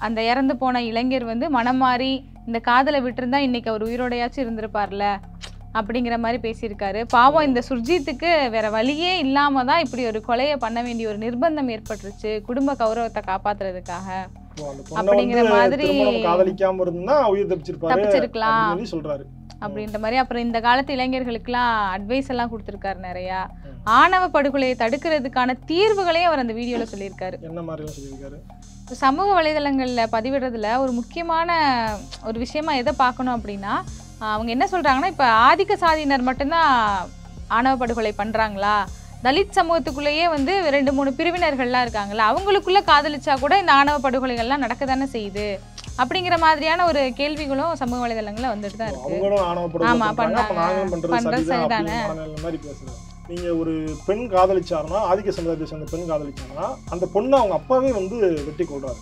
அந்த இறந்து போன இளைஞர் வந்து மனம் மாறி இந்த காதலை விட்டுருந்தா இன்னைக்கு அவர் உயிரோடையாச்சும் இருந்திருப்பார்ல அப்படிங்கிற மாதிரி பேசியிருக்காரு. பாவம் இந்த சுர்ஜித்துக்கு வேற வழியே இல்லாம தான் இப்படி ஒரு கொலையை பண்ண வேண்டிய ஒரு நிர்பந்தம் ஏற்பட்டுருச்சு குடும்ப கௌரவத்தை காப்பாத்துறதுக்காக அப்படிங்கிற மாதிரி காதலிக்காம இருந்தா உயிர் தப்பிச்சிருக்கலாம் சொல்றாரு அப்படின்ற மாதிரி. அப்புறம் இந்த காலத்து இளைஞர்களுக்கெல்லாம் அட்வைஸ் எல்லாம் கொடுத்துருக்காரு நிறையா. ஆணவ படுகொலையை தடுக்கிறதுக்கான தீர்வுகளையும் அவர் அந்த வீடியோல சொல்லியிருக்காரு. என்ன மாதிரி சொல்லியிருக்காரு? சமூக வலைதளங்கள்ல பதிவிடுறதுல ஒரு முக்கியமான ஒரு விஷயமா எதை பார்க்கணும் அப்படின்னா, அவங்க என்ன சொல்றாங்கன்னா, இப்ப ஆதிக்க சாதியினர் மட்டும்தான் ஆணவ படுகொலை பண்றாங்களா, தலித் சமூகத்துக்குள்ளேயே வந்து 2-3 பிரிவினர்கள்லாம் இருக்காங்களா, அவங்களுக்குள்ள காதலிச்சா கூட இந்த ஆணவ படுகொலைகள்லாம் நடக்க தானே செய்யுது அப்படிங்கிற மாதிரியான ஒரு கேள்விகளும் சமூக வலைதளங்கள்ல வந்துட்டு தான் இருக்கு. ஆமா பண்ற சரிதானே. நீங்க ஒரு பெண் காதலிச்சாருன்னா, ஆதிக்க சமுதாயத்தை சேர்ந்த பெண் காதலிச்சாருன்னா, அந்த பொண்ணை அவங்க அப்பாவே வந்து வெட்டி கொள்றாரு.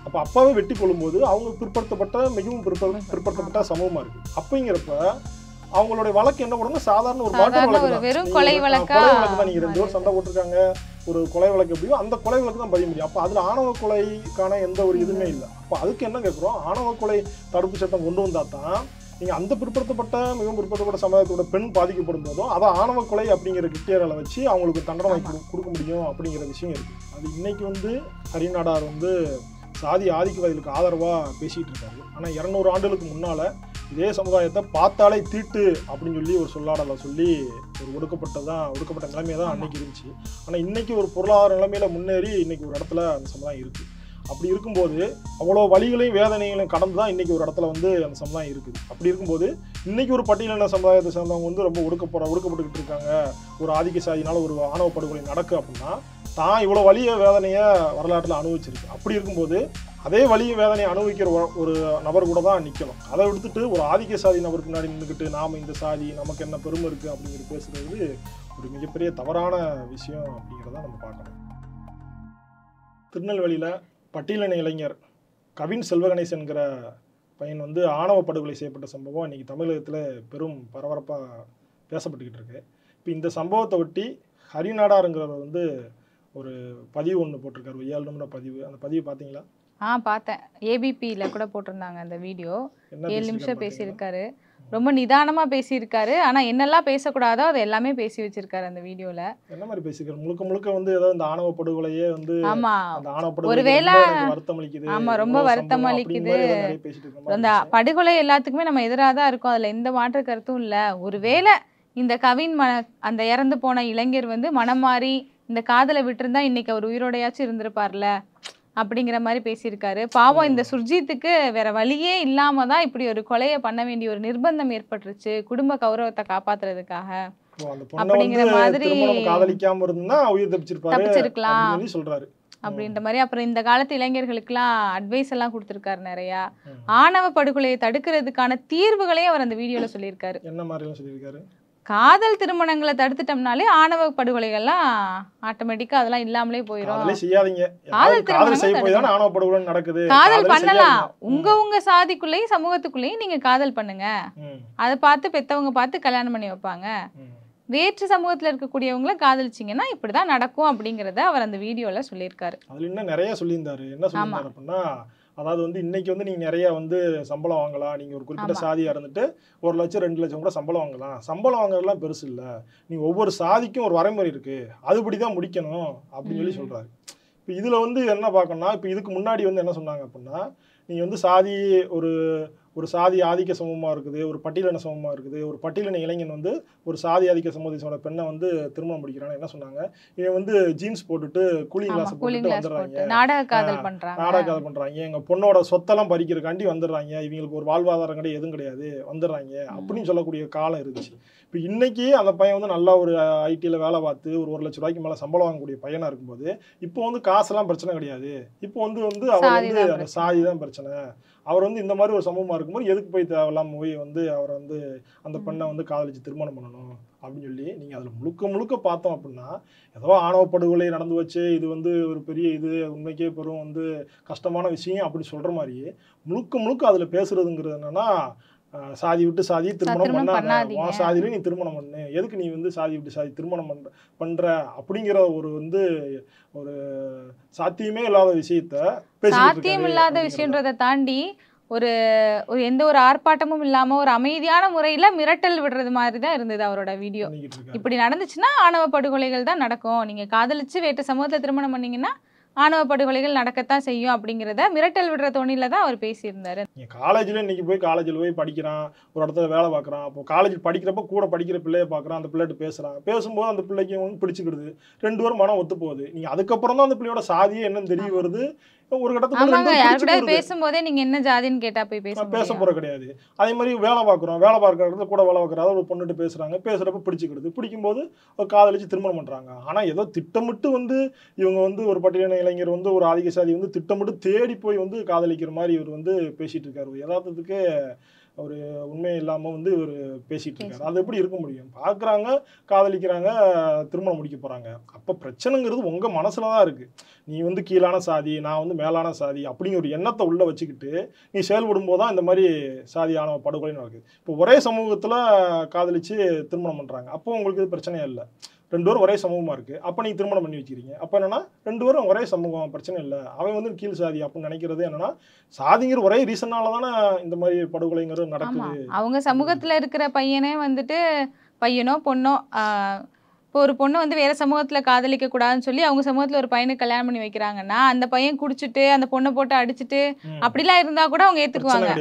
அப்ப அப்பாவே வெட்டி கொள்ளும்போது அவங்க பிற்படுத்தப்பட்ட மிகவும் பிற்படுத்தப்பட்ட சமூகமா இருக்கு. அப்படிங்கிறப்ப அவங்களுடைய வழக்கு என்ன பண்ணுங்க, சாதாரண ஒரு மாற்று வழக்கு, கொலை வழக்கு தான். நீங்க 2 பேரும் சண்டை போட்டிருக்காங்க, ஒரு கொலை வழக்கு எப்படியோ அந்த கொலை வழக்கு தான் பதிய முடியும். அப்ப அதுல ஆணவ கொலைக்கான எந்த ஒரு இதுவுமே இல்லை. அப்ப அதுக்கு என்ன கேட்கிறோம், ஆணவ கொலை தடுப்பு சட்டம் கொண்டு வந்தா தான் நீங்க அந்த பிற்படுத்தப்பட்ட மிகவும் பிற்படுத்தப்பட்ட சமுதாயத்தோட பெண் பாதிக்கப்படும் போதும் அதை ஆணவ கொலை அப்படிங்கிற கிட்டியர்களை வச்சு அவங்களுக்கு தண்டனை கொடுக்க முடியும் அப்படிங்கிற விஷயம் இருக்கு. அது இன்னைக்கு வந்து ஹரிநாடார் வந்து சாதி ஆதிக்கவாதிகளுக்கு ஆதரவா பேசிட்டு இருக்காரு. ஆனா 200 ஆண்டுகளுக்கு முன்னால இதே சமுதாயத்தை பார்த்தாலே தீட்டு அப்படின்னு சொல்லி ஒரு சொல்லாடலை சொல்லி ஒரு ஒடுக்கப்பட்ட நிலைமையை தான் அன்னைக்கு இருந்துச்சு. ஆனா இன்னைக்கு ஒரு பொருளாதார நிலைமையில முன்னேறி இன்னைக்கு ஒரு இடத்துல அந்த சமுதாயம் இருக்கு. அப்படி இருக்கும்போது அவ்வளோ வழிகளையும் வேதனைகளையும் கடந்து தான் இன்னைக்கு ஒரு இடத்துல வந்து அந்த சமுதாயம் இருக்குது. அப்படி இருக்கும்போது இன்னைக்கு ஒரு பட்டியலின சமுதாயத்தை சேர்ந்தவங்க வந்து ரொம்ப ஒடுக்கப்பட்டுக்கிட்டு இருக்காங்க, ஒரு ஆதிக்க சாதினால ஒரு ஆணவ படுகொலை நடக்கு அப்படின்னா தான் இவ்வளோ வலிய வேதனையை வரலாற்றில் அனுபவிச்சிருக்கு. அப்படி இருக்கும்போது அதே வலிய வேதனையை அனுபவிக்கிற ஒரு நபர் கூட தான் நிற்கணும். அதை விடுத்துட்டு ஒரு ஆதிக்க சாதி நபர் பின்னாடி நின்றுக்கிட்டு நாம இந்த சாதி நமக்கு என்ன பெருமை இருக்குது அப்படிங்கிறது பேசுறது ஒரு மிகப்பெரிய தவறான விஷயம் அப்படிங்கிறத நம்ம பார்க்கணும். திருநெல்வேலியில் பட்டியலின இளைஞர் கவின் செல்வகணேசன் என்கிற பையன் வந்து ஆணவ படுகொலை செய்யப்பட்ட சம்பவம் இன்றைக்கி தமிழகத்தில் பெரும் பரபரப்பாக பேசப்பட்டுக்கிட்டு இருக்கு. இப்போ இந்த சம்பவத்தை ஒட்டி ஹரிநாடாருங்கிறவர் வந்து ஒரு பதிவு ஒன்று போட்டிருக்காரு, 7 நிமிட பதிவு. அந்த பதிவு பார்த்தீங்களா? பார்த்தேன். ஏபிபியில் கூட போட்டிருந்தாங்க அந்த வீடியோ. 7 நிமிஷம் பேசியிருக்காரு. ரொம்ப நிதானமா பேசியிருக்காரு. ஆனா என்னெல்லாம் பேசக்கூடாதோ அதை எல்லாமே பேசி வச்சிருக்காரு அந்த வீடியோல. என்ன மாதிரி பேசியிருக்காரு? முழுக்க வந்து ஏதோ இந்த ஆணவ படுகொலையே வந்து ஆமா ஒருவேளை வருத்தம் அளிக்குது. ஆமா ரொம்ப வருத்தம் அளிக்குது. அந்த படுகொலை எல்லாத்துக்குமே நம்ம எதிராக தான் இருக்கோம், அதுல எந்த மாற்று கருத்தும் இல்லை. ஒருவேளை இந்த கவின் அந்த இறந்து போன இளைஞர் வந்து மனம் மாறி இந்த காதலை விட்டுருந்தா இன்னைக்கு அவர் உயிரோடையாச்சும் இருந்திருப்பார்ல அப்படிங்கிற மாதிரி பேசியிருக்காரு. பாவம் இந்த சுர்ஜித்துக்கு வேற வழியே இல்லாம தான் இப்படி ஒரு கொலையை பண்ண வேண்டிய ஒரு நிர்பந்தம் ஏற்பட்டுருச்சு குடும்ப கௌரவத்தை காப்பாத்துறதுக்காக அப்படிங்கிற மாதிரி. காதலிக்காம இருந்தா உயிர் தப்பிச்சிருக்கலாம் சொல்றாரு அப்படின்ற மாதிரி. அப்புறம் இந்த காலத்து இளைஞர்களுக்கெல்லாம் அட்வைஸ் எல்லாம் கொடுத்துருக்காரு நிறையா. ஆணவ படுகொலையை தடுக்கிறதுக்கான தீர்வுகளையும் அவர் அந்த வீடியோல சொல்லியிருக்காரு. என்ன மாதிரி சொல்லியிருக்காரு? காதல் திருமணங்களை தடுத்துட்டோம்னாலே ஆணவ படுகொலைகள்லாம் ஆட்டோமேட்டிக்கா அதெல்லாம் இல்லாமலே போயிடும். காதல் பண்ணலாம், உங்க சாதிக்குள்ளேயும் சமூகத்துக்குள்ளேயும் நீங்க காதல் பண்ணுங்க, அதை பார்த்து பெத்தவங்க பார்த்து கல்யாணம் பண்ணி வைப்பாங்க. வேற்று சமூகத்துல இருக்கக்கூடியவங்கள காதலிச்சிங்கன்னா இப்படிதான் நடக்கும் அப்படிங்கறத அவர் அந்த வீடியோல சொல்லியிருக்காரு. அதுல இன்னும் நிறைய சொல்லியிருந்தாரு. என்ன சொல்லியிருந்தாரு அப்படின்னா, அதாவது வந்து இன்னைக்கு வந்து நீங்க நிறைய வந்து சம்பளம் வாங்கலாம், நீங்க ஒரு குறிப்பிட்ட சாதியா இருந்துட்டு 1 லட்சம் 2 லட்சம் கூட சம்பளம் வாங்கலாம். சம்பளம் வாங்குறதுலாம் பெருசு இல்லை, நீங்க ஒவ்வொரு சாதிக்கும் ஒரு வரைமுறை இருக்கு, அதுபடிதான் முடிக்கணும் அப்படின்னு சொல்லி சொல்றாரு. இப்போ இதுல வந்து என்ன பார்க்கணும்னா, இப்போ இதுக்கு முன்னாடி வந்து என்ன சொன்னாங்க அப்படின்னா, நீங்க வந்து சாதி ஒரு சாதி ஆதிக்க சமூகமாக இருக்குது, ஒரு பட்டியலின சமூகமாக இருக்குது, ஒரு பட்டியலின இளைஞன் வந்து ஒரு சாதி ஆதிக்க சமூகத்தோட பெண்ணை வந்து திருமணம் முடிக்கிறான்னு என்ன சொன்னாங்க, இவன் வந்து ஜீன்ஸ் போட்டுட்டு கூலிங் கிளாஸ் போட்டுட்டு வந்துடுறாங்க, நாடக காதல் பண்ணுறாங்க, எங்கள் பொண்ணோட சொத்தெல்லாம் பறிக்கிறக்காண்டி வந்துடுறாங்க, இவங்களுக்கு ஒரு வாழ்வாதாரம் கிடையாது எதுவும் கிடையாது வந்துடுறாங்க அப்படின்னு சொல்லக்கூடிய காலம் இருந்துச்சு. இப்போ இன்னைக்கு அந்த பையன் வந்து நல்லா ஒரு ஐடியில் வேலை பார்த்து ஒரு 1 லட்ச ரூபாய்க்கு மேலே சம்பளம் வாங்கக்கூடிய பையனாக இருக்கும்போது இப்போ வந்து காசுலாம் பிரச்சனை கிடையாது, இப்போ வந்து அவர் வந்து அந்த சாதி தான் பிரச்சனை. அவர் வந்து இந்த மாதிரி ஒரு சமூகமாக இருக்கும்போது எதுக்கு போய் தேவையில்லாமல் போய் வந்து அவரை வந்து அந்த பெண்ணை வந்து காதலிச்சு திருமணம் பண்ணணும் அப்படின்னு சொல்லி நீங்கள் அதில் முழுக்க பார்த்தோம் அப்படின்னா, ஏதோ ஆணவ படுகொலை நடந்து வச்சு இது வந்து ஒரு பெரிய இது உண்மைக்கே பெரும் வந்து கஷ்டமான விஷயம் அப்படி சொல்கிற மாதிரி முழுக்க அதில் பேசுறதுங்கிறது என்னன்னா, சாதி விட்டு சாதி திருமணம் பண்ணாத, உன் சாதியில நீ திருமணம் பண்ணு, எதுக்கு நீ வந்து சாதி விட்டு சாதி திருமணம் பண்ற அப்படிங்கிற ஒரு வந்து ஒரு சாத்தியமே இல்லாத விஷயத்த சாத்தியம் இல்லாத விஷயன்றதை தாண்டி ஒரு எந்த ஒரு ஆர்ப்பாட்டமும் இல்லாம ஒரு அமைதியான முறையில மிரட்டல் விடுறது மாதிரி தான் இருந்தது அவரோட வீடியோ. இப்படி நடந்துச்சுன்னா ஆணவ படுகொலைகள் தான் நடக்கும், நீங்க காதலிச்சு வேற்று சமூகத்தை திருமணம் பண்ணீங்கன்னா ஆணவ படுகொலைகள் நடக்கத்தான் செய்யும் அப்படிங்கிறத மிரட்டல் விடுற தோணில தான் அவர் பேசியிருந்தாரு. காலேஜ்ல இன்னைக்கு போய் காலேஜில் போய் படிக்கிறான், ஒரு இடத்துல வேலை பார்க்குறான், அப்போ காலேஜ் படிக்கிறப்ப கூட படிக்கிற பிள்ளைய பார்க்குறான், அந்த பிள்ளைகிட்ட பேசுகிறான், பேசும்போது அந்த பிள்ளைக்கு வந்து பிடிச்சிக்கிடுது, 2 பேரும் மனம் ஒத்து போகுது. நீங்கள் அதுக்கப்புறம் தான் அந்த பிள்ளையோட சாதியே என்னன்னு தெரிய வருது. ஒரு கட்டத்துல பேசும்போதே நீங்க என்ன ஜாதின்னு கேட்டா போய் பேச போற கிடையாது. அதே மாதிரி வேலை பார்க்குறோம், வேலை பார்க்குற இடத்துல கூட வேலை பார்க்குறாங்க, ஒரு பொண்ணுட்டு பேசுறாங்க, பேசுறப்ப பிடிச்சிக்கிடுது, பிடிக்கும்போது ஒரு காதலிச்சு திருமணம் பண்றாங்க. ஆனா ஏதோ திட்டமிட்டு வந்து இவங்க வந்து ஒரு பட்டியலின இளைஞர் வந்து ஒரு ஆதிக்க சாதி வந்து திட்டமிட்டு தேடி போய் வந்து காதலிக்கிற மாதிரி இவர் வந்து பேசிட்டு இருக்காரு. யதார்த்தத்துக்கு ஒரு உண்மை இல்லாம வந்து இவர் பேசிட்டு இருக்காரு. அது எப்படி இருக்க முடியும்? பார்க்குறாங்க, காதலிக்கிறாங்க, திருமணம் முடிக்க போறாங்க. அப்ப பிரச்சனைங்கிறது உங்க மனசுலதான் இருக்கு. நீ வந்து கீழான சாதி, நான் வந்து மேலான சாதி அப்படிங்கிற ஒரு எண்ணத்தை உள்ள வச்சுக்கிட்டு நீ செயல்படும் போதுதான் இந்த மாதிரி சாதியான படுகொலை நடக்குது. இப்போ ஒரே சமூகத்துல காதலிச்சு திருமணம் பண்றாங்க, அப்போ உங்களுக்கு இது பிரச்சனையே இல்லை. 2 பேரும் ஒரே சமூகமா இருக்கு, அப்ப நீங்க திருமணம் பண்ணி வச்சிருக்கீங்க. அப்ப என்னன்னா 2 பேரும் ஒரே சமூகம், பிரச்சனை இல்லை. அவன் வந்து கீழ் சாதி அப்படின்னு நினைக்கிறது என்னன்னா சாதிங்கிற ஒரே ரீசனாலதானே இந்த மாதிரி படுகொலைங்கிறது நடக்குது. அவங்க சமூகத்துல இருக்கிற பையனே வந்துட்டு பையனோ பொண்ணோ இப்போ ஒரு பொண்ணு வந்து வேற சமூகத்துல காதலிக்க கூடாதுன்னு சொல்லி அவங்க சமூகத்துல ஒரு பையனுக்கு கல்யாணம் பண்ணி வைக்கிறாங்கன்னா அந்த பையன் குடிச்சிட்டு அந்த பொண்ணை போட்டு அடிச்சுட்டு அப்படிலாம் இருந்தா கூட அவங்க ஏத்துக்குவாங்க,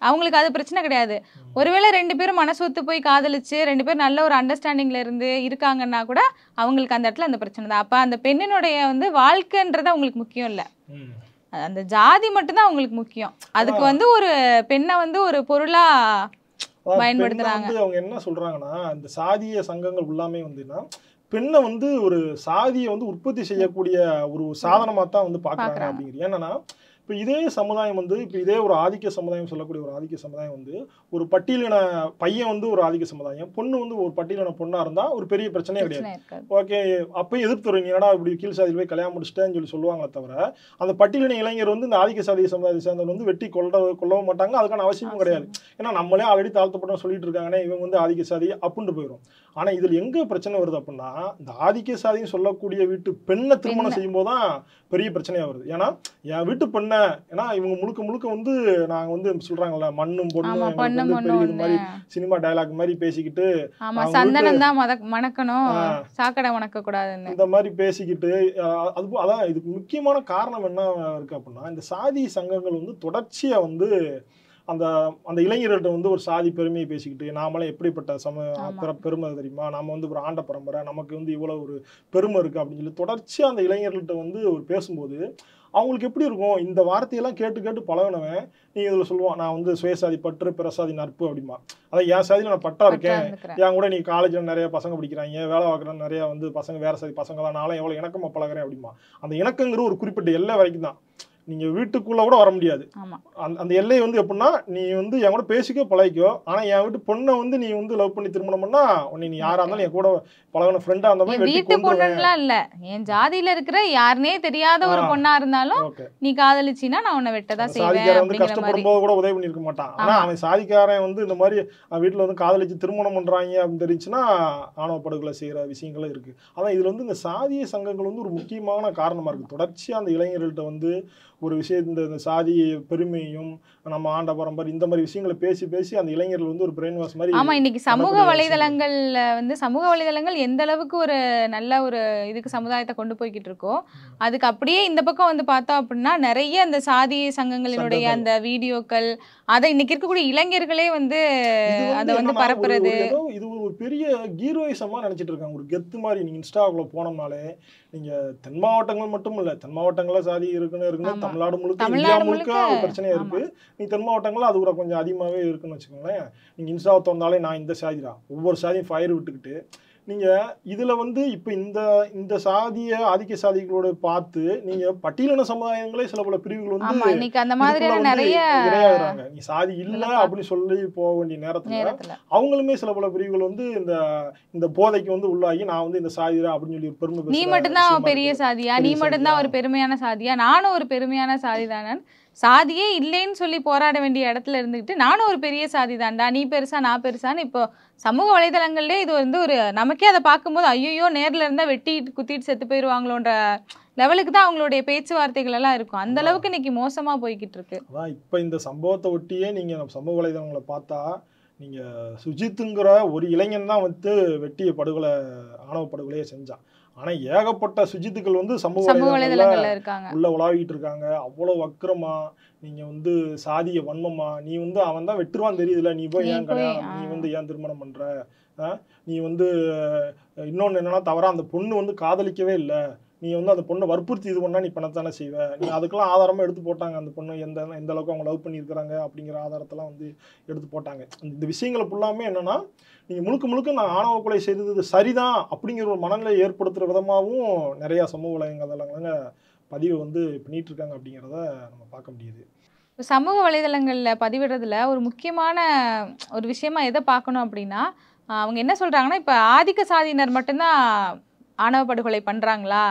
அவங்களுக்கு அது பிரச்சனை கிடையாது. ஒருவேளை 2 பேரும் மனசு ஒத்து போய் காதலிச்சு 2 பேரும் நல்ல ஒரு அண்டர்ஸ்டாண்டிங்ல இருந்து இருக்காங்கன்னா கூட அவங்களுக்கு அந்த இடத்துல அந்த பிரச்சனை தான். அப்ப அந்த பெண்ணினுடைய வந்து வாழ்க்கைன்றது அவங்களுக்கு முக்கியம் இல்ல, அந்த ஜாதி மட்டும்தான் அவங்களுக்கு முக்கியம். அதுக்கு வந்து ஒரு பெண்ணை வந்து ஒரு பொருளா பயன்படுத்துறாங்க. அவங்க என்ன சொல்றாங்கன்னா இந்த சாதிய சங்கங்கள் எல்லாமே வந்துன்னா பெண்ணை வந்து ஒரு சாதியை வந்து உற்பத்தி செய்யக்கூடிய ஒரு சாதனமா தான் வந்து பாக்குறாங்க அப்படிங்கிறது. ஏன்னா இப்போ இதே சமுதாயம் வந்து இப்போ இதே ஒரு ஆதிக்க சமுதாயம் சொல்லக்கூடிய ஒரு ஆதிக்க சமுதாயம் வந்து ஒரு பட்டியலின பையன் வந்து ஒரு ஆதிக்க சமுதாயம், பொண்ணு வந்து ஒரு பட்டியலின பொண்ணா இருந்தா ஒரு பெரிய பிரச்சனையே கிடையாது. ஓகே, அப்பயும் எதிர்த்துறீங்க, என்னடா இப்படி கீழ் சாதியில் போய் கல்யாணம் முடிச்சிட்டேன்னு சொல்லுவாங்களே தவிர அந்த பட்டியலின இளைஞர் வந்து இந்த ஆதிக்க சாதிய சமுதாயத்தை சேர்ந்தவங்க வந்து வெட்டி கொல்லவும் மாட்டாங்க, அதுக்கான அவசியமும் கிடையாது. ஏன்னா நம்மளே ஆல்ரெடி தாழ்த்தப்பட்டோம் சொல்லிட்டு இருக்காங்கன்னே இவங்க வந்து ஆதிக்க சாதி அப்படின்ட்டு போயிடும். ஆனா இதுல எங்க பிரச்சனை வருது அப்படின்னா இந்த ஆதிக்க சாதின்னு சொல்லக்கூடிய வீட்டு பெண்ணை திருமணம் செய்யும் போதுதான் பெரிய பிரச்சனையா வருது. ஏன்னா என் வீட்டு பெண்ணை, ஏன்னா இவங்க முழுக்க வந்து நாங்க வந்து சொல்றாங்கல்ல மண்ணும் பொண்ணும் பெரிய மாதிரி சினிமா டயலாக் மாதிரி பேசிக்கிட்டு இந்த மாதிரி பேசிக்கிட்டு அதான் இதுக்கு முக்கியமான காரணம் என்ன இருக்கு அப்படின்னா இந்த சாதி சங்கங்கள் வந்து தொடர்ச்சியா வந்து அந்த அந்த இளைஞர்கள்ட்ட வந்து ஒரு சாதி பெருமையை பேசிக்கிட்டு நாமளே எப்படிப்பட்ட பெருமை தெரியுமா, நாம வந்து ஒரு ஆண்ட பரம்பரை, நமக்கு வந்து இவ்வளவு ஒரு பெருமை இருக்கு அப்படின்னு சொல்லி தொடர்ச்சியா அந்த இளைஞர்கள்ட்ட வந்து ஒரு பேசும்போது அவங்களுக்கு எப்படி இருக்கும், இந்த வார்த்தையெல்லாம் கேட்டு பழகினவன் நீ இதுல சொல்லுவான் நான் வந்து சுயசாதி பற்று பிரசாதி நட்பு அப்படிமா. அதான் என் சாதியில நான் பட்டா இருக்கேன், என் கூட நீ காலேஜ்ல நிறைய பசங்க படிக்கிறாங்க, வேலை பார்க்குற நிறைய வந்து பசங்க வேற சாதி பசங்க தான், நானும் எவ்வளவு இணக்கமா பழகிறேன் அப்படிமா. அந்த இணக்கங்கிற ஒரு குறிப்பிட்ட எல்லை வரைக்கும் தான், நீங்க வீட்டுக்குள்ள கூட வர முடியாது. அந்த எல்லை வந்து எப்படின்னா நீ வந்து என் கூட பேசிக்கோ பழகிக்கோ, ஆனா என் வீட்டு பொண்ணை வந்து நீ வந்து லவ் பண்ணி திருமணம் பண்ணா உன்னை நீ யாரா இருந்தாலும் என் கூட பழகின ஃப்ரெண்டா இருந்தாலும் வீட்டு பொண்ணுலாம் இல்ல, என் ஜாதியில இருக்கிற யாருனே தெரியாத ஒரு பொண்ணா இருந்தாலும் நீ காதலிச்சினா நான் உன்னை வெட்டதான் செய்வேன். சாதிக்காரன் வந்து கஷ்டப்படும் போது கூட உதவி பண்ணிருக்க மாட்டான், ஆனா அவன் சாதிக்காரன் வந்து இந்த மாதிரி வீட்டுல வந்து காதலிச்சு திருமணம் பண்றாங்க அப்படின்னு தெரிஞ்சுன்னா ஆணவ படுகொலை செய்யற விஷயங்களும் இருக்கு. அதான் இதுல வந்து இந்த சாதிய சங்கங்கள் வந்து ஒரு முக்கியமான காரணமா இருக்கு. தொடர்ச்சியா அந்த இளைஞர்கள்ட்ட வந்து ஒரு விஷயம் இந்த சாதி பெருமையும் நம்ம ஆண்ட பரம்பரை இந்த மாதிரி விஷயங்களை பேசி அந்த இளைஞர்கள் வந்து ஒரு பிரெயின் வாஷ் மாதிரி. ஆமா, இன்னைக்கு சமூக வலைதளங்கள்ல வந்து சமூக வலைதளங்கள் எந்த அளவுக்கு ஒரு நல்ல ஒரு இதுக்கு சமுதாயத்தை கொண்டு போய்கிட்டு இருக்கோ அதுக்கு அப்படியே இந்த பக்கம் வந்து பார்த்தோம் அப்படின்னா நிறைய அந்த சாதி சங்கங்களினுடைய அந்த வீடியோக்கள் அதை இன்னைக்கு இருக்கக்கூடிய இளைஞர்களே வந்து அதை வந்து பரப்புறது. இது ஒரு பெரிய ஹீரோயிசமா நினைச்சிட்டு இருக்காங்க, ஒரு கெத்து மாதிரி. நீங்க இன்ஸ்டாக்குள்ள போனோம்னாலே நீங்க தென் மாவட்டங்கள் மட்டும் இல்ல, தென் மாவட்டங்கள்ல சாதி இருக்குன்னு தமிழ்நாடு முழுக்க இந்தியா முழுக்க பிரச்சனையா இருக்கு. நீ தென் மாவட்டங்கள்ல அது கூட கொஞ்சம் அதிகமாவே இருக்குன்னு வச்சுக்கோங்களேன். நீங்க இன்ஸ்டாவை திறந்தாலே நான் இந்த சாதிடா, ஒவ்வொரு சாதியும் ஃபயர் விட்டுக்கிட்டு நீங்க இதுல வந்து இப்ப இந்த சாதிய ஆதிக்க சாதிகளோட பார்த்து நீங்க பட்டியலின சமுதாயங்களே சில பல பிரிவுகள் வந்து இன்னைக்கு அந்த மாதிரி நிறைய இரையாகிறாங்க. நீ சாதி இல்ல அப்படின்னு சொல்லி போக வேண்டிய நேரத்துல அவங்களுமே சில பல பிரிவுகள் வந்து இந்த போதைக்கு வந்து உள்ளாகி நான் வந்து இந்த சாதிரா அப்படின்னு சொல்லி பெருமை, நீ மட்டும்தான் பெரிய சாதியா, நீ மட்டும்தான் ஒரு பெருமையான சாதியா, நானும் ஒரு பெருமையான சாதி தானே சாதியே இல்லைன்னு சொல்லி போராட வேண்டிய இடத்துல இருந்துக்கிட்டு நானும் ஒரு பெரிய சாதி தான்டா, நீ பெருசா நான் பெருசான்னு இப்போ சமூக வலைதளங்கள்லேயே இது வந்து ஒரு நமக்கே அதை பார்க்கும்போது ஐயோ நேரில் இருந்தால் வெட்டிட்டு குத்திட்டு செத்து போயிடுவாங்களோன்ற லெவலுக்கு தான் அவங்களுடைய பேச்சுவார்த்தைகள் எல்லாம் இருக்கும். அந்த அளவுக்கு இன்னைக்கு மோசமா போய்கிட்டு இருக்கு. அதான் இப்போ இந்த சம்பவத்தை ஒட்டியே நீங்கள் சமூக வலைதளங்களை பார்த்தா நீங்கள் சுஜித்துங்கிற ஒரு இளைஞன் தான் வந்து வெட்டிய படுகொலை ஆணவ படுகொலையை செஞ்சான். ஆனால் ஏகப்பட்ட சுஜித்துக்கள் வந்து சமூக வலைதளங்கள்ல இருக்காங்க, உள்ள உலாவிட்டு இருக்காங்க. அவ்வளோ வக்கரமா நீங்கள் வந்து சாதிய வன்மமா நீ வந்து அவன் தான் வெட்டுருவான் தெரியுதுல, நீ போய் ஏன் கல்யாணம், நீ வந்து ஏன் திருமணம் பண்ணுற, நீ வந்து இன்னொன்று என்னன்னா தவிர அந்த பொண்ணு வந்து காதலிக்கவே இல்லை, நீ வந்து அந்த பொண்ணை வற்புறுத்தி இது பண்ணா நீ பண்ணத்தானே செய்வ, நீ அதுக்கெல்லாம் ஆதாரமாக எடுத்து போட்டாங்க. அந்த பொண்ணு எந்த அளவுக்கு அவங்க லவ் பண்ணியிருக்கிறாங்க அப்படிங்கிற ஆதாரத்தெல்லாம் வந்து எடுத்து போட்டாங்க. இந்த விஷயங்களை ஃபுல்லாமே என்னன்னா நீங்கள் முழுக்க முழுக்க நான் ஆணவ கொலை செய்தது சரிதான் அப்படிங்கிற ஒரு மனநிலை ஏற்படுத்துகிற விதமாகவும் நிறையா சமூக வலைதளங்க பதிவு வந்து பண்ணிட்டு இருக்காங்க அப்படிங்கிறத நம்ம பார்க்க முடியுது. சமூக வலைதளங்களில் பதிவிடுறதுல ஒரு முக்கியமான ஒரு விஷயமா எதை பார்க்கணும் அப்படின்னா, அவங்க என்ன சொல்கிறாங்கன்னா, இப்போ ஆதிக்க சாதியினர் மட்டும்தான் ஆணவ படுகொலை பண்ணுறாங்களா,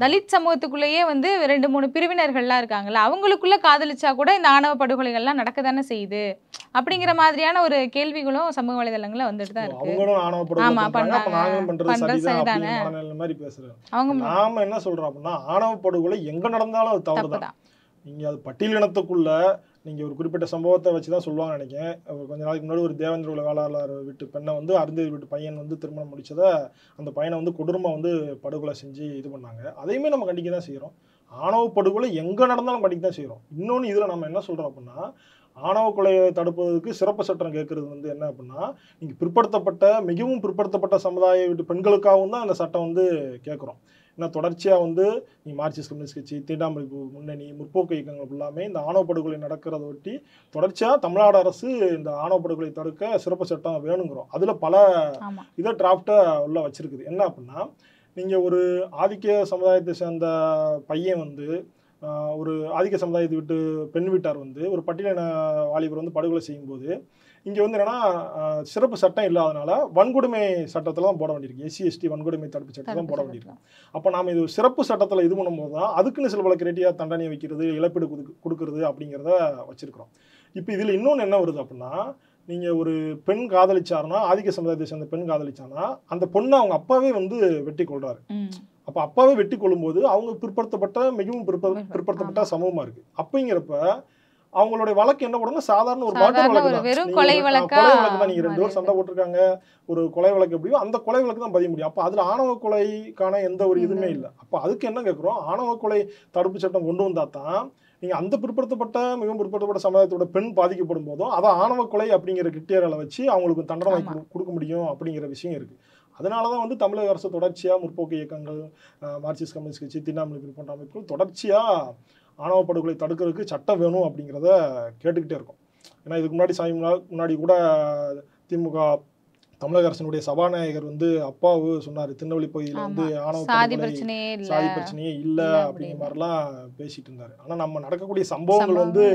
தலித் சமூகத்துக்குள்ளேயே வந்து 2-3 பிரிவினர்கள்லாம் இருக்காங்களா, அவங்களுக்குள்ள காதலிச்சா கூட இந்த ஆணவ படுகொலைகள்லாம் நடக்க தானே செய்யுது அப்படிங்கிற மாதிரியான ஒரு கேள்விகளும் சமூக வலைதளங்கள்ல வந்துட்டு தான் இருக்கு. அவங்களும் ஆணவ படுகொலை பண்றாங்க, நாங்களும் பண்றது சரிதானே மனநிலை மாதிரி பேசுறாங்க. அவங்க நாம என்ன சொல்றோம் அப்படின்னா, ஆணவ படுகொலை எங்க நடந்தாலும் அது தவறுதான். நீங்க அது பட்டியலினத்துக்குள்ள நீங்க ஒரு குறிப்பிட்ட சம்பவத்தை வச்சுதான் சொல்லுவாங்க நினைக்கிறேன். கொஞ்ச நாளைக்கு முன்னாடி ஒரு தேவேந்திர உலக வேளாளர் வீட்டு பெண்ணை வந்து அருந்ததி வீட்டு பையன் வந்து திருமணம் முடிச்சத அந்த பையனை வந்து கொடூரமா வந்து படுகொலை செஞ்சு இது பண்ணாங்க. அதையுமே நம்ம கண்டிக்க தான் செய்யறோம். ஆணவ படுகொலை எங்க நடந்தாலும் கண்டிக்க தான் செய்யறோம். இன்னொன்னு இதுல நம்ம என்ன சொல்றோம் அப்படின்னா, ஆணவ கொலையை தடுப்பதற்கு சிறப்பு சட்டம் கேட்கறது வந்து என்ன அப்படின்னா, நீங்க பிற்படுத்தப்பட்ட மிகவும் பிற்படுத்தப்பட்ட சமுதாய வீட்டு பெண்களுக்காகவும் தான் அந்த சட்டம் வந்து கேட்குறோம். ஏன்னா தொடர்ச்சியாக வந்து நீ மார்க்சிஸ்ட் கம்யூனிஸ்ட் கட்சி, தீண்டாமை முன்னணி, முற்போக்கு இயக்கங்கள் ஃபுல்லாமே இந்த ஆணவ படுகொலை நடக்கிறத ஒட்டி தொடர்ச்சியாக தமிழ்நாடு அரசு இந்த ஆணவ படுகொலை தடுக்க சிறப்பு சட்டம் வேணுங்கிறோம். அதில் பல இதை டிராஃப்டை உள்ள வச்சிருக்குது. என்ன அப்படின்னா, நீங்கள் ஒரு ஆதிக்க சமுதாயத்தை சேர்ந்த பையன் வந்து ஒரு ஆதிக்க சமுதாயத்தை விட்டு பெண் வீட்டார் வந்து ஒரு பட்டியலின வாலிபர் வந்து படுகொலை செய்யும்போது இங்கே வந்து என்னன்னா சிறப்பு சட்டம் இல்லாதனால வன்கொடுமை சட்டத்தில் தான் போட வேண்டியிருக்கு. SC/ST வன்கொடுமை தடுப்பு சட்டத்தில் தான் போட வேண்டியிருக்கு. அப்போ நாம் இது சிறப்பு சட்டத்தில் இது பண்ணும்போது தான் அதுக்குன்னு சில பல கிரைட்டீரியா தண்டனை வைக்கிறது, இழப்பீடு கொடுக்கறது அப்படிங்கிறத வச்சிருக்கிறோம். இப்போ இதில் இன்னொன்று என்ன வருது அப்படின்னா, நீங்கள் ஒரு பெண் காதலிச்சாருன்னா, ஆதிக்க சமுதாயத்தை சேர்ந்த பெண் காதலிச்சானா அந்த பொண்ணை அவங்க அப்பாவே வந்து வெட்டி கொள்றாரு. அப்போ அப்பாவே வெட்டி கொள்ளும்போது அவங்க பிற்படுத்தப்பட்ட மிகவும் பிற்படுத்தப்பட்ட சமூகமாக இருக்குது. அப்படிங்கிறப்ப அவங்களுடைய வழக்கு என்ன பண்ணுங்க, சாதாரண ஒரு மர்டர் வழக்கு தான். கொலை வழக்கு தான். நீங்க 2 பேரும் சண்டை போட்டிருக்காங்க, ஒரு கொலை வழக்கு எப்படியோ அந்த கொலை வழக்கு தான் பதிய முடியும். அப்போ அதுல ஆணவ கொலைக்கான எந்த ஒரு இதுவுமே இல்லை. அப்போ அதுக்கு என்ன கேட்குறோம், ஆணவ கொலை தடுப்பு சட்டம் கொண்டு வந்தா தான் நீங்க அந்த பிற்படுத்தப்பட்ட மிகவும் பிற்படுத்தப்பட்ட சமுதாயத்தோட பெண் பாதிக்கப்படும் போதும் அதை ஆணவ கொலை அப்படிங்கிற கிரிட்டீரியால வச்சு அவங்களுக்கு தண்டனை கொடுக்க முடியும் அப்படிங்கிற விஷயம் இருக்கு. அதனாலதான் வந்து தமிழக அரசு தொடர்ச்சியா முற்போக்கு இயக்கங்கள், மார்க்சிஸ்ட் கம்யூனிஸ்ட் கட்சி, தீண்டாமை போன்ற அமைப்புகள் தொடர்ச்சியா ஆணவ படுகொலை தடுக்கிறதுக்கு சட்டம் வேணும் அப்படிங்கிறத கேட்டுக்கிட்டே இருக்கும். ஏன்னா இதுக்கு முன்னாடி கூட திமுக தமிழக அரசினுடைய சபாநாயகர் வந்து அப்பாவு சொன்னாரு, திருநெல்வேலி பகுதியில் வந்து ஆணவ சாதி பிரச்சனையே இல்லை அப்படிங்கிற மாதிரிலாம் பேசிட்டு இருந்தாரு. ஆனா நம்ம நடக்கக்கூடிய சம்பவங்கள் வந்து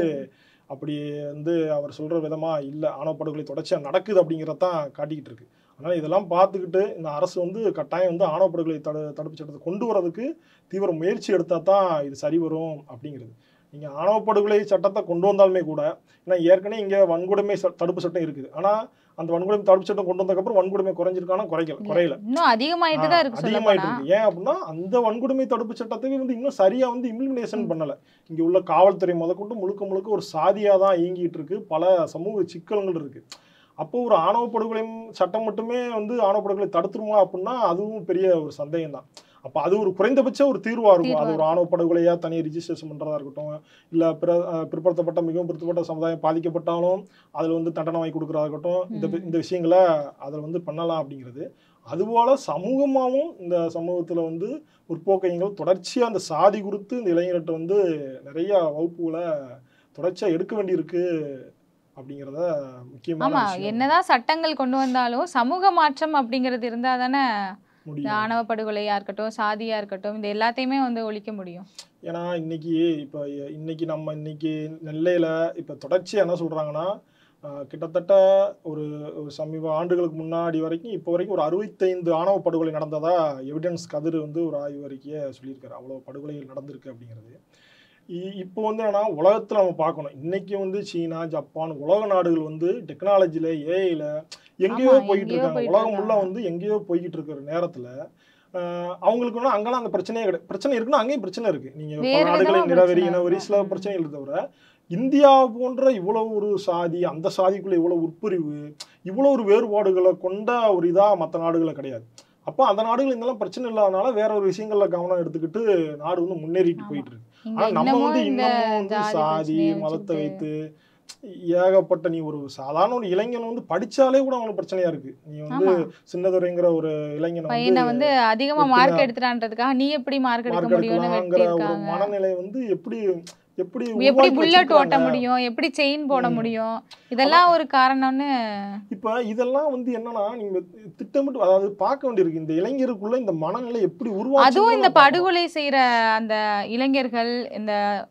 அப்படி வந்து அவர் சொல்ற விதமா இல்லை, ஆணவ படுகொலை தொடர்ச்சியா நடக்குது அப்படிங்கிறதான் காட்டிக்கிட்டு இருக்கு. அதனால இதெல்லாம் பார்த்துக்கிட்டு இந்த அரசு வந்து கட்டாயம் வந்து ஆணவ படுகொலை தடுப்பு சட்டத்தை கொண்டு வரதுக்கு தீவிர முயற்சி எடுத்தா தான் இது சரி வரும் அப்படிங்கிறது. நீங்க ஆணவ படுகொலை சட்டத்தை கொண்டு வந்தாலுமே கூட, ஏன்னா ஏற்கனவே இங்க வன்கொடுமை தடுப்பு சட்டம் இருக்குது. ஆனா அந்த வன்கொடுமை தடுப்பு சட்டம் கொண்டு வந்ததுக்கப்புறம் வன்கொடுமை குறைஞ்சிருக்கானா குறையல, இன்னும் அதிகமாயிட்டு தான் இருக்கு. ஏன் அப்படின்னா அந்த வன்கொடுமை தடுப்பு சட்டத்தை வந்து இன்னும் சரியா வந்து இம்ப்ளிமெண்டேஷன் பண்ணல. இங்க உள்ள காவல்துறை முதற்கொண்டு முழுக்க ஒரு சாதியா தான் இயங்கிட்டு இருக்கு. பல சமூக சிக்கல்கள் இருக்கு. அப்போ ஒரு ஆணவ படுகொலை சட்டம் மட்டுமே வந்து ஆணவ படுகொலை தடுத்துருமா அப்படின்னா அதுவும் பெரிய ஒரு சந்தேகம் தான். அப்போ அது ஒரு குறைந்தபட்ச ஒரு தீர்வா இருக்கும். அது ஒரு ஆணவ படுகொலையா தனியாக ரிஜிஸ்ட்ரேஷன் பண்றதா இருக்கட்டும், இல்லை பிற்படுத்தப்பட்ட மிகவும் பிற்படுத்தப்பட்ட சமுதாயம் பாதிக்கப்பட்டாலும் அதில் வந்து தண்டனை வாங்கி கொடுக்குறதா இருக்கட்டும், இந்த விஷயங்களை அதில் வந்து பண்ணலாம் அப்படிங்கிறது. அதுபோல சமூகமாகவும் இந்த சமூகத்தில் வந்து முற்போக்கையங்கள் தொடர்ச்சியாக அந்த சாதி குறித்து இந்த இளைஞர்கிட்ட வந்து நிறைய வகுப்புகளை தொடர்ச்சியாக எடுக்க வேண்டியிருக்கு அப்படிங்கிறத முக்கியமான விஷயம். என்னதான் சட்டங்கள் கொண்டு வந்தாலும் சமூக மாற்றம் அப்படிங்கிறது இருந்தா தானே ஆணவ படுகொலையா இருக்கட்டும், சாதியா இருக்கட்டும், இந்த எல்லாத்தையுமே வந்து ஒழிக்க முடியும். ஏன்னா இன்னைக்கு நம்ம நெல்லையில இப்ப தொடர்ச்சியா என்ன சொல்றாங்கன்னா, கிட்டத்தட்ட ஒரு சமீப ஆண்டுகளுக்கு முன்னாடி வரைக்கும் இப்போ வரைக்கும் ஒரு 65 ஆணவ படுகொலை நடந்ததா எவிடன்ஸ் கதிர் வந்து ஒரு ஆய்வு அறிக்கையை சொல்லியிருக்காரு. அவ்வளோ படுகொலைகள் நடந்திருக்கு அப்படிங்கிறது. இப்போ வந்து என்னன்னா உலகத்துல நம்ம பார்க்கணும். இன்னைக்கு வந்து சீனா, ஜப்பான் உலக நாடுகள் வந்து டெக்னாலஜில, ஏஐல எங்கேயோ ஆமா, போயிட்டு எங்கேயோ இருக்காங்க. போயிட்டு உலகம் ஃபுல்லா இருக்காங்க. வந்து எங்கேயோ போய்கிட்டு இருக்கிற நேரத்துல அவங்களுக்கு ஒன்றும் அங்கெல்லாம் அந்த பிரச்சனையே கிடையாது. பிரச்சனை இருக்குன்னா அங்கேயும் பிரச்சனை இருக்கு. நீங்க பல வேறு விதமா நாடுகளின் நிறவெறி, பிரச்சனை இனவெறி இருக்கும். சில பிரச்சனைகள் தவிர இந்தியா போன்ற இவ்வளவு ஒரு சாதி, அந்த சாதிக்குள்ள இவ்வளவு உட்பிரிவு, இவ்வளவு ஒரு வேறுபாடுகளை கொண்ட ஒரு இதா மற்ற நாடுகளை கிடையாது. அப்போ அந்த நாடுகள் இதெல்லாம் பிரச்சனை இல்லாதனால வேற ஒரு விஷயங்கள்ல கவனம் எடுத்துக்கிட்டு நாடு வந்து முன்னேறிட்டு ஆமா. போயிட்டு இருக்கு. இங்க ஆனா நம்ம இன்னமும் வந்து இந்த இன்னமும் வந்து ஜாதி சாதி பிரச்சனைய மதத்தை வச்சுக்கிட்டு வைத்து ஏகப்பட்ட நீ ஒரு சாதாரண ஒரு இளைஞன் வந்து படிச்சாலே கூட அவனுக்கு பிரச்சனையா இருக்கு. நீ வந்து ஆமா. சின்னதுரைங்கிற ஒரு இளைஞனை வந்து பையனை வந்து அதிகமா எத்தனை மார்க் எடுத்துட்டான்றதுக்காக நீ எப்படி மார்க் எடுக்க மார்க் முடியும்னு எடுக்கலாங்கிற வெட்டி ஒரு இருக்காங்க. மனநிலை வந்து எப்படி எப்படி எப்படி உருவாக்கி புல்லட் ஓட்ட வச்சிருக்காங்க. முடியும், எப்படி செயின் போட ம். முடியும், அதான் இதெல்லாம் ஒரு காரணம்னு. இப்ப இதெல்லாம் வந்து என்னன்னா நீங்க திட்டமிட்டு அதாவது பார்க்க வேண்டியிருக்கு. இந்த இளைஞருக்குள்ள இந்த மனநிலை எப்படி அதுவும் உருவாச்சுன்னு இந்த நம்ம பார்க்கணும். படுகொலை செய்யற அந்த இளைஞர்கள்,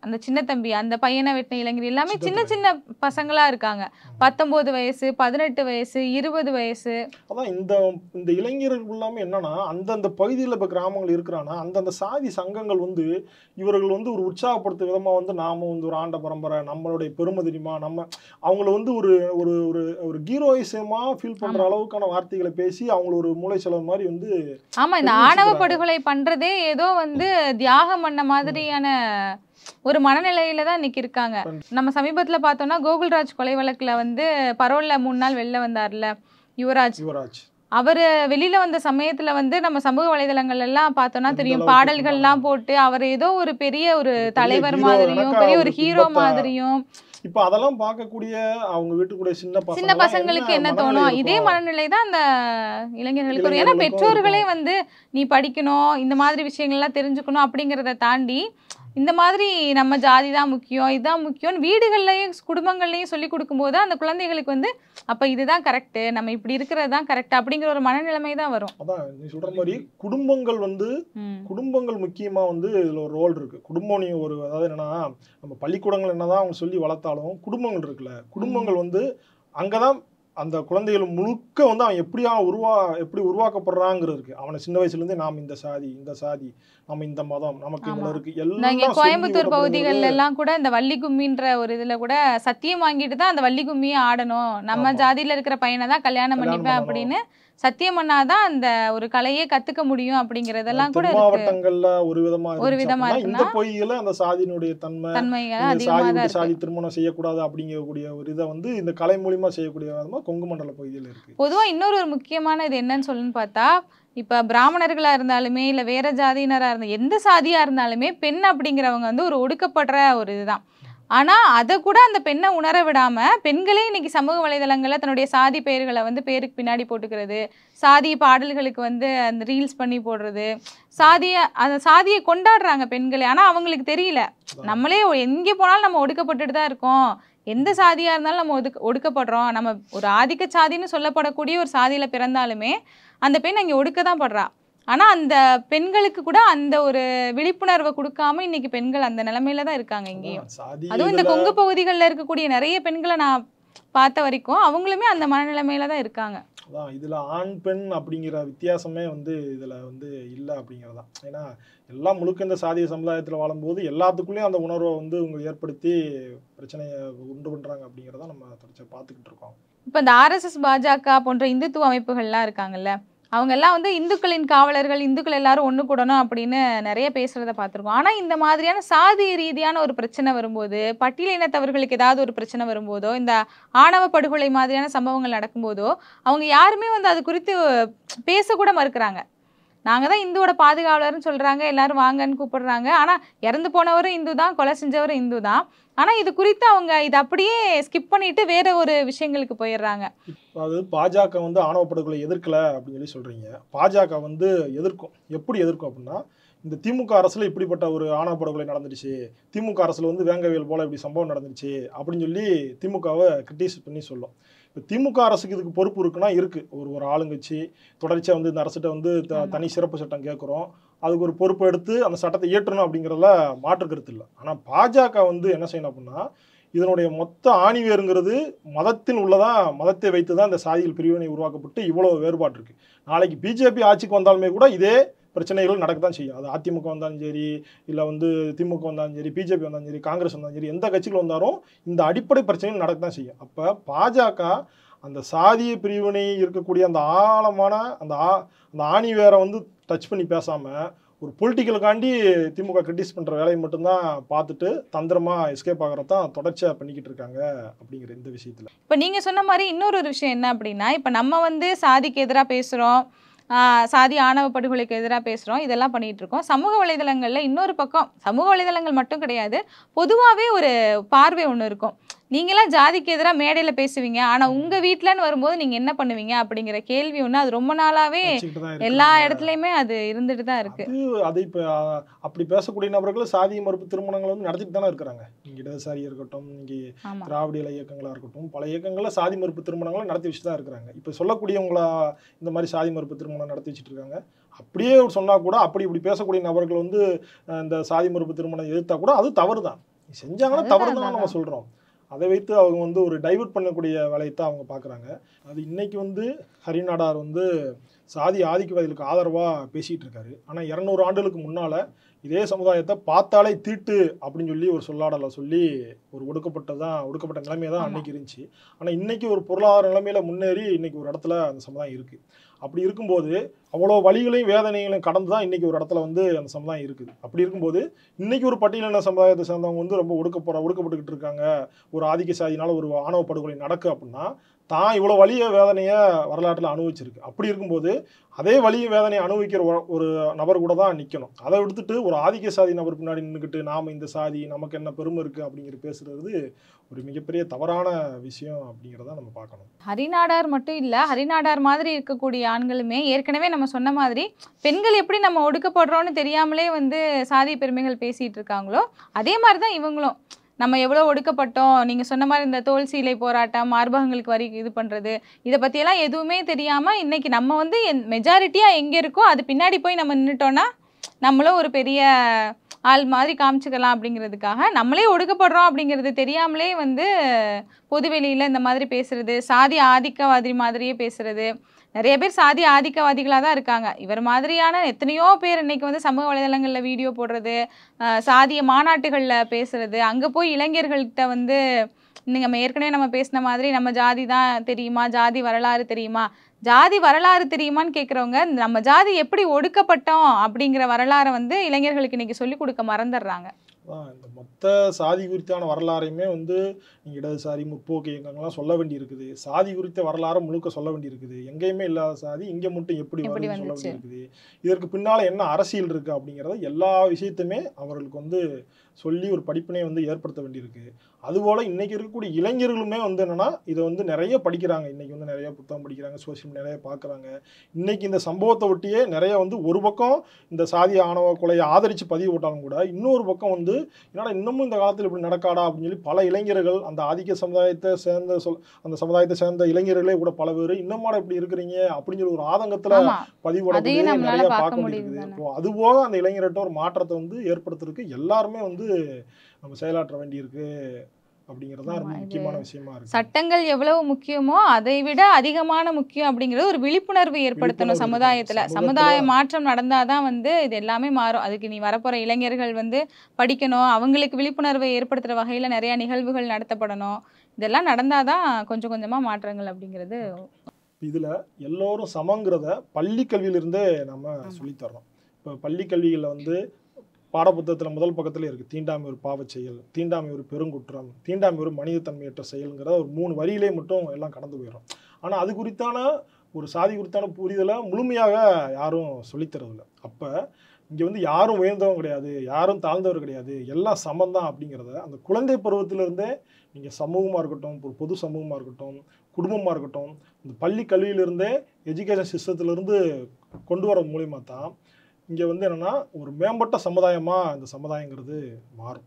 அந்த சின்ன தம்பி, அந்த பையனை வெட்டின இளைஞர் எல்லாமே சின்ன சின்னதுரை சின்ன பசங்களா இருக்காங்க. 19 வயசு, 18 வயசு, 20 வயசு. அதான் இந்த இந்த இளைஞர்களுக்குள்ளாம என்னன்னா அந்தந்த பகுதியில் இப்போ கிராமங்கள் இருக்கிறான்னா அந்தந்த சாதி சங்கங்கள் வந்து இவர்கள் வந்து ஒரு உற்சாகப்படுத்த விதமா வந்து நாம வந்து ஒரு ஆண்ட பரம்பரை நம்மளுடைய பெருமை தெரியுமா நம்ம அவங்கள வந்து ஒரு ஒரு ஒரு ஒரு ஹீரோயிசமா ஃபீல் பண்ற ஆமா. அளவுக்கான வார்த்தைகளை பேசி அவங்கள ஒரு மூளை செலவு மாதிரி வந்து ஆமா, இந்த சொல்லி ஆணவ வச்சுக்கிறாங்க. படுகொலை பண்றதே ஏதோ வந்து தியாகம் பண்ண மாதிரியான ஒரு மனநிலையில தான் இன்னைக்கு இருக்காங்க. நம்ம சமீபத்துல பார்த்தோம்னா கோகுல்ராஜ் கொலை வழக்குல வந்து பரோல்ல 3 நாள் வெளில வந்தார்ல யுவராஜ். யுவராஜ் அவரு வெளியில வந்த சமயத்துல வந்து நம்ம சமூக வலைதளங்கள் எல்லாம் பார்த்தோம்னா எந்த தெரியும், அளவுக்கு பாடல்கள்லாம் போட்டு அவர் ஏதோ ஒரு பெரிய ஒரு ஒரு பெரிய தலைவர் ஹீரோ மாதிரியும் எனக்கா பெரிய ஒரு ஒரு ஹீரோ பிம்பத்தை மாதிரியும். இப்ப அதெல்லாம் பார்க்கக்கூடிய அவங்க வீட்டுக்குடைய சின்ன சின்ன பசங்க பசங்களுக்கு என்ன மனநிலை தோணும், இதே இருக்கும் மனநிலை தான் அந்த இளைஞர்களுக்கு வரும். ஏன்னா இளைஞர்களுக்கும் பெற்றோர்களே இருக்கும். வந்து நீ படிக்கணும், இந்த மாதிரி விஷயங்கள்லாம் தெரிஞ்சுக்கணும் அப்படிங்கிறத தாண்டி இந்த மாதிரி நம்ம ஜாதி தான் முக்கியம், இதுதான் முக்கியம் வீடுகள்லையும் குடும்பங்கள்லையும் சொல்லி கொடுக்கும்போது அந்த குழந்தைகளுக்கு வந்து அப்ப இதுதான் கரெக்ட், நம்ம இப்படி இருக்கிறது தான் கரெக்ட் அப்படிங்கிற ஒரு மனநிலைமை தான் வரும். அதான் நீ சொல்ற மாதிரி குடும்பங்கள் வந்து குடும்பங்கள் முக்கியமா வந்து இதுல ஒரு ரோல் இருக்கு. குடும்பம் நீ ஒரு அதாவது என்னன்னா நம்ம பள்ளிக்கூடங்கள் என்னதான் அவங்க சொல்லி வளர்த்தாலும் குடும்பங்கள் இருக்குல்ல குடும்பங்கள் வந்து அங்கதான் அந்த குழந்தைகள் முழுக்க வந்து அவன் எப்படி உருவாக்கப்படுறாங்கிறது இருக்கு. அவனை சின்ன வயசுல இருந்தே நாம் இந்த சாதி நம்ம இந்த மதம் நமக்கு ஆமா. இவ்வளவு இருக்கு இங்க எல்லாம் கோயம்புத்தூர் பகுதிகள்ல எல்லாம் கூட இந்த வள்ளி கும்மின்ற ஒரு இதுல கூட சத்தியம் வாங்கிட்டு தான் அந்த வள்ளி கும்மியை ஆடணும், நம்ம ஆமா. ஜாதியில இருக்கிற பையனை தான் கல்யாணம் கல்யாணம் பண்ணிப்பேன் பண்ணணும் அப்படின்னு சத்தியம் பண்ணாதான் அந்த ஒரு கலையே கத்துக்க முடியும் அப்படிங்கறதெல்லாம் கூட தென் இருக்கு. மாவட்டங்கள்ல ஒரு விதமா ஒரு இருந்துச்சு விதமா அப்படின்னா இந்த இருக்குன்னா பொய்யில அந்த சாதியினுடைய தன்மை தன்மைகள் இந்த அதிகமா சாதி தான் விட்டு இருக்கு. சாதி திருமணம் செய்யக்கூடாது அப்படிங்கக்கூடிய ஒரு இதை வந்து இந்த கலை மூலியமா செய்யக்கூடிய விதமா கொங்கு மண்டல பகுதியில் இருக்கு. பொதுவா இன்னொரு ஒரு முக்கியமான இது என்னன்னு சொல்லுன்னு பார்த்தா, இப்ப பிராமணர்களா இருந்தாலுமே இல்ல வேற ஜாதியினரா இருந்தா எந்த சாதியா இருந்தாலுமே பெண் அப்படிங்கிறவங்க வந்து ஒரு ஒடுக்கப்படுற ஒரு இதுதான். ஆனா அதை கூட அந்த பெண்ணை உணர விடாம பெண்களே இன்னைக்கு சமூக வலைதளங்கள்ல தன்னுடைய சாதி பெயர்களை வந்து பேருக்கு பின்னாடி போட்டுக்கிறது, சாதி பாடல்களுக்கு வந்து அந்த ரீல்ஸ் பண்ணி போடுறது, அந்த சாதியை கொண்டாடுறாங்க பெண்களே. ஆனா அவங்களுக்கு தெரியல நம்மளே எங்கே போனாலும் நம்ம ஒடுக்கப்பட்டுட்டு தான் இருக்கோம், எந்த சாதியா இருந்தாலும் நம்ம ஒடுக்கப்படுறோம், நம்ம ஒரு ஆதிக்க சாதின்னு சொல்லப்படக்கூடிய ஒரு சாதியில பிறந்தாலுமே அந்த பெண் அங்கே ஒடுக்க தான் படுறா. ஆனா அந்த பெண்களுக்கு கூட அந்த ஒரு விழிப்புணர்வை கொடுக்காம இன்னைக்கு பெண்கள் அந்த நிலைமையில தான் இருக்காங்க இங்கேயும். அதுவும் இந்த கொங்கு பகுதிகளில் இருக்கக்கூடிய நிறைய பெண்களை நான் பார்த்த வரைக்கும் அவங்களுமே அந்த மனநிலைமையில தான் இருக்காங்க. அதான் இதுல ஆண் பெண் அப்படிங்கிற வித்தியாசமே வந்து இதுல வந்து இல்லை அப்படிங்கிறதான். ஏன்னா எல்லாம் முழுக்க இந்த சாதிய சமுதாயத்தில் வாழும்போது எல்லாத்துக்குள்ளேயும் அந்த உணர்வை வந்து இவங்க ஏற்படுத்தி பிரச்சனையை உண்டு பண்றாங்க அப்படிங்கிறத நம்ம தொடர்ச்சியாக பார்த்துக்கிட்டு இருக்கோம். இப்போ இந்த RSS பாஜக போன்ற இந்துத்துவ அமைப்புகள்லாம் இருக்காங்கல்ல, அவங்க எல்லாம் வந்து இந்துக்களின் காவலர்கள், இந்துக்கள் எல்லாரும் ஒன்று கூடணும் அப்படின்னு நிறைய பேசுறத பார்த்துருக்கோம். ஆனால் இந்த மாதிரியான சாதி ரீதியான ஒரு பிரச்சனை வரும்போது, பட்டியலினத்தவர்களுக்கு ஏதாவது ஒரு பிரச்சனை வரும்போதோ, இந்த ஆணவ படுகொலை மாதிரியான சம்பவங்கள் நடக்கும்போதோ அவங்க யாருமே வந்து அது குறித்து பேசக்கூட மறுக்கிறாங்க. நாங்கள் தான் இந்துவோட பாதுகாவலர்னு சொல்கிறாங்க, எல்லாரும் வாங்கன்னு கூப்பிடுறாங்க. ஆனால் இறந்து போனவரும் இந்து தான், கொலை செஞ்சவரும் இந்து தான். ஆனால் இது குறித்து அவங்க இதை அப்படியே ஸ்கிப் பண்ணிட்டு வேற ஒரு விஷயங்களுக்கு போயிடுறாங்க. அதாவது பாஜக வந்து ஆணவ படுகொலை எதிர்க்கல அப்படின்னு சொல்லி சொல்றீங்க. பாஜக வந்து எதிர்க்கும். எப்படி எதிர்க்கும் அப்படின்னா இந்த திமுக அரசுல இப்படிப்பட்ட ஒரு ஆணவ படுகொலை நடந்துருச்சு, திமுக அரசுல வந்து வேங்கவியல் போல இப்படி சம்பவம் நடந்துருச்சு அப்படின்னு சொல்லி திமுகவை கிரிட்டிசைஸ் பண்ணி சொல்லும். இப்போ திமுக அரசுக்கு இதுக்கு பொறுப்பு இருக்குன்னா இருக்கு. ஒரு ஆளுங்கட்சி தொடர்ச்சியாக வந்து இந்த அரசிட்ட வந்து தனி சிறப்பு சட்டம் கேட்குறோம், அதுக்கு ஒரு பொறுப்பு எடுத்து அந்த சட்டத்தை இயற்றணும் அப்படிங்கிறதுல மாற்று கருத்து இல்லை. ஆனால் பாஜக வந்து என்ன செய்யணும் அப்படின்னா இதனுடைய மொத்த ஆணிவேருங்கிறது மதத்தின் உள்ளதான், மதத்தை வைத்து தான் இந்த சாதிகள் பிரிவினை உருவாக்கப்பட்டு இவ்வளோ வேறுபாடு இருக்கு. நாளைக்கு பிஜேபி ஆட்சிக்கு வந்தாலுமே கூட இதே பிரச்சனைகள் நடக்க தான் செய்யும். அது அதிமுக வந்தாலும் சரி, இல்லை வந்து திமுக வந்தாலும் சரி, பிஜேபி வந்தாலும் சரி, காங்கிரஸ் வந்தாலும் சரி, எந்த கட்சிகள் வந்தாலும் இந்த அடிப்படை பிரச்சனைகள் நடக்க தான் செய்யும். அப்போ பாஜக அந்த சாதிய பிரிவினை இருக்கக்கூடிய அந்த ஆழமான அந்த ஆணி வேரை வந்து டச் பண்ணி பேசாமல் ஒரு பொலிட்டிக்கலுக்காண்டி திமுக கிரிட்டிஸ் பண்ணுற வேலையை மட்டும்தான் பார்த்துட்டு தந்திரமாக எஸ்கேப் ஆகிறதான் தொடர்ச்சியாக பண்ணிக்கிட்டு இருக்காங்க அப்படிங்கிற இந்த விஷயத்தில். இப்போ நீங்கள் சொன்ன மாதிரி இன்னொரு விஷயம் என்ன அப்படின்னா, இப்போ நம்ம வந்து சாதிக்கு எதிராக பேசுகிறோம், சாதி ஆணவ படுகொலைக்கு எதிராக பேசுகிறோம், இதெல்லாம் பண்ணிகிட்டு இருக்கோம். சமூக வலைதளங்களில் இன்னொரு பக்கம், சமூக வலைதளங்கள் மட்டும் கிடையாது, பொதுவாகவே ஒரு பார்வை ஒன்று இருக்கும். நீங்களாம் ஜாதிக்கு எதிராக மேடையில் பேசுவீங்க, ஆனால் உங்கள் வீட்டிலன்னு வரும்போது நீங்கள் என்ன பண்ணுவீங்க அப்படிங்கிற கேள்வி ஒன்று அது ரொம்ப நாளாகவே எல்லா இடத்துலையுமே அது இருந்துட்டு தான் இருக்கு. அது இப்போ அப்படி பேசக்கூடிய நபர்கள் சாதி மறுப்பு திருமணங்கள் வந்து நடத்திட்டு தானே இருக்கிறாங்க. இங்கே இடதுசாரி இருக்கட்டும், இங்கே திராவிட இயக்கங்களாக இருக்கட்டும், பல இயக்கங்களில் சாதி மறுப்பு திருமணங்களை நடத்தி வச்சுட்டு தான் இருக்கிறாங்க. இப்போ சொல்லக்கூடியவங்களா இந்த மாதிரி சாதி மறுப்பு திருமணம் நடத்தி வச்சுட்டு இருக்காங்க. அப்படியே சொன்னால் கூட அப்படி இப்படி பேசக்கூடிய நபர்கள் வந்து இந்த சாதி மறுப்பு திருமணம் எதிர்த்தா கூட அது தவறு தான், செஞ்சாங்கன்னா தவறு தான் நம்ம சொல்கிறோம். அதை வைத்து அவங்க வந்து ஒரு டைவர்ட் பண்ணக்கூடிய வேலையை தான் அவங்க பார்க்குறாங்க. அது இன்னைக்கு வந்து ஹரிநாடார் வந்து சாதி ஆதிக்கவாதிகளுக்கு ஆதரவாக பேசிகிட்டு இருக்காரு. ஆனால் 200 ஆண்டுகளுக்கு முன்னால் இதே சமுதாயத்தை பார்த்தாலே தீட்டு அப்படின்னு சொல்லி ஒரு சொல்லாடலை சொல்லி ஒரு ஒடுக்கப்பட்ட நிலைமையை தான் அன்னைக்கு இருந்துச்சு. ஆனால் இன்னைக்கு ஒரு பொருளாதார நிலைமையில முன்னேறி இன்னைக்கு ஒரு இடத்துல அந்த சமுதாயம் இருக்குது. அப்படி இருக்கும்போது அவ்வளோ வழிகளையும் வேதனைகளையும் கடந்து தான் இன்றைக்கி ஒரு இடத்துல வந்து அந்த சமுதாயம் இருக்குது. அப்படி இருக்கும்போது இன்றைக்கி ஒரு பட்டியலின சமுதாயத்தை சேர்ந்தவங்க வந்து ரொம்ப ஒடுக்கப்பட்டுக்கிட்டு இருக்காங்க, ஒரு ஆதிக்க சாதியினால் ஒரு ஆணவ படுகொலை நடக்கு அப்படின்னா தான் இவ்வளோ வலிய வேதனையை வரலாற்றில் அனுபவிச்சிருக்கு. அப்படி இருக்கும்போது அதே வலிய வேதனையை அனுபவிக்கிற ஒரு நபர் கூட தான் நிற்கணும். அதை விடுத்துட்டு ஒரு ஆதிக்க சாதி நபர் பின்னாடி நின்றுக்கிட்டு நாம் இந்த சாதி நமக்கு என்ன பெருமை இருக்குது அப்படிங்கிற பேசுகிறது ஒரு மிகப்பெரிய தவறான விஷயம் அப்படிங்கிறத நம்ம பார்க்கணும். ஹரிநாடார் மட்டும் இல்லை, ஹரிநாடார் மாதிரி இருக்கக்கூடிய ஆண்களுமே ஏற்கனவே நம்ம சொன்ன மாதிரி பெண்கள் எப்படி நம்ம ஒடுக்கப்படுறோன்னு தெரியாமலே வந்து சாதி பெருமைகள் பேசிகிட்டு இருக்காங்களோ அதே மாதிரி தான் இவங்களும் நம்ம எவ்வளோ ஒடுக்கப்பட்டோம். நீங்கள் சொன்ன மாதிரி இந்த தோல் சீலை போராட்டம், மார்பகங்களுக்கு வரி இது பண்ணுறது, இதை பற்றியெல்லாம் எதுவுமே தெரியாமல் இன்றைக்கி நம்ம வந்து மெஜாரிட்டியாக எங்கே இருக்கோ அது பின்னாடி போய் நம்ம நின்றுட்டோன்னா நம்மளும் ஒரு பெரிய ஆள் மாதிரி காமிச்சிக்கலாம் அப்படிங்கிறதுக்காக நம்மளே ஒடுக்கப்படுறோம் அப்படிங்கிறது தெரியாமலே வந்து பொதுவெளியில் இந்த மாதிரி பேசுகிறது, சாதி ஆதிக்கவாதி மாதிரியே பேசுகிறது. நிறைய பேர் சாதி ஆதிக்கவாதிகளாக தான் இருக்காங்க. இவர் மாதிரியான எத்தனையோ பேர் இன்றைக்கி வந்து சமூக வலைதளங்களில் வீடியோ போடுறது, சாதிய மாநாட்டுகளில் பேசுகிறது, அங்கே போய் இளைஞர்கள்கிட்ட வந்து நம்ம ஏற்கனவே பேசின மாதிரி நம்ம ஜாதி தான் தெரியுமா, ஜாதி வரலாறு தெரியுமா, ஜாதி வரலாறு தெரியுமான்னு கேட்குறவங்க நம்ம ஜாதி எப்படி ஒடுக்கப்பட்டோம் அப்படிங்கிற வரலாறை வந்து இளைஞர்களுக்கு இன்றைக்கி சொல்லிக் கொடுக்க மறந்துடுறாங்க. இந்த மொத்த சாதி குறித்தான வரலாறையுமே வந்து நீங்கள் இடதுசாரி முற்போக்கு இயக்கங்கள்லாம் சொல்ல வேண்டி இருக்குது. சாதி குறித்த வரலாறை முழுக்க சொல்ல வேண்டி இருக்குது. எங்கேயுமே இல்லாத சாதி இங்கே மட்டும் எப்படி சொல்ல வேண்டி இருக்குது. இதற்கு பின்னால் என்ன அரசியல் இருக்குது அப்படிங்கிறத எல்லா விஷயத்தையுமே அவர்களுக்கு வந்து சொல்லி ஒரு படிப்பினை வந்து ஏற்படுத்த வேண்டியிருக்கு. அதுபோல் இன்றைக்கி இருக்கக்கூடிய இளைஞர்களுமே வந்து என்னென்னா இதை வந்து நிறைய படிக்கிறாங்க. இன்றைக்கி வந்து நிறைய புத்தகம் படிக்கிறாங்க, சோசியல் நிறைய பார்க்குறாங்க. இன்றைக்கி இந்த சம்பவத்தை ஒட்டியே நிறைய வந்து ஒரு பக்கம் இந்த சாதி ஆணவ கொலையை ஆதரித்து பதிவு போட்டாலும் கூட இன்னொரு பக்கம் வந்து என்னடா இன்னமும் இந்த காலத்தில் இப்படி நடக்காடா அப்படின்னு சொல்லி பல இளைஞர்கள் அந்த ஆதிக்க சமுதாயத்தை சேர்ந்த அந்த சமுதாயத்தை சேர்ந்த இளைஞர்களே கூட பல பேர் இன்னமாட இப்படி இருக்கிறீங்க அப்படின்னு சொல்லி ஒரு ஆதங்கத்தில் பதிவு போடக்கூடிய நிறைய பார்க்க முடியுது. இப்போ அதுபோக அந்த இளைஞர்கிட்ட ஒரு மாற்றத்தை வந்து ஏற்படுத்துறதுக்கு எல்லாருமே வந்து நம்ம செயலாற்ற வேண்டியிருக்கு அப்படிங்கிறது தான் ரொம்ப முக்கியமான விஷயமா இருக்கு. சட்டங்கள் எவ்வளவு முக்கியமோ அதை விட அதிகமான முக்கியம் அப்படிங்கிறது ஒரு விழிப்புணர்வு ஏற்படுத்தணும் சமுதாயத்துல. சமுதாய மாற்றம் நடந்தாதான் வந்து இது எல்லாமே மாறும். அதுக்கு நீ வரப்போற இளைஞர்கள் வந்து படிக்கணும், அவங்களுக்கு விழிப்புணர்வை ஏற்படுத்துற வகையில நிறைய நிகழ்வுகள் நடத்தப்படணும். இதெல்லாம் நடந்தாதான் கொஞ்சம் கொஞ்சமா மாற்றங்கள் அப்படிங்கிறது. இதுல எல்லோரும் சமங்கிறத பள்ளி கல்வியிலிருந்தே நம்ம சொல்லித்தரோம். இப்போ பள்ளி கல்விகளில் வந்து பாடப்புத்தகத்தில் முதல் பக்கத்தில் இருக்குது தீண்டாமை ஒரு பாவச் செயல், தீண்டாமை ஒரு பெருங்குற்றம், தீண்டாமை ஒரு மனிதத்தன்மையற்ற செயல்ங்கிற ஒரு 3 வரியிலே மட்டும் எல்லாம் கடந்து போயிடும். ஆனால் அது குறித்தான ஒரு சாதி குறித்தான புரிதலை முழுமையாக யாரும் சொல்லித்தரதில்லை. அப்போ இங்கே வந்து யாரும் உயர்ந்தவங்க கிடையாது, யாரும் தாழ்ந்தவர் கிடையாது, எல்லாம் சமந்தான் அப்படிங்கிறத அந்த குழந்தை பருவத்திலிருந்தே நீங்கள் சமூகமாக இருக்கட்டும், ஒரு பொது சமூகமாக இருக்கட்டும், குடும்பமாக இருக்கட்டும், இந்த பள்ளி கல்வியிலிருந்தே எஜுகேஷன் சிஸ்டத்திலிருந்து கொண்டு வர மூலியமாக தான் இங்கே வந்து என்னென்னா ஒரு மேம்பட்ட சமுதாயமாக இந்த சமுதாயங்கிறது மாறும்.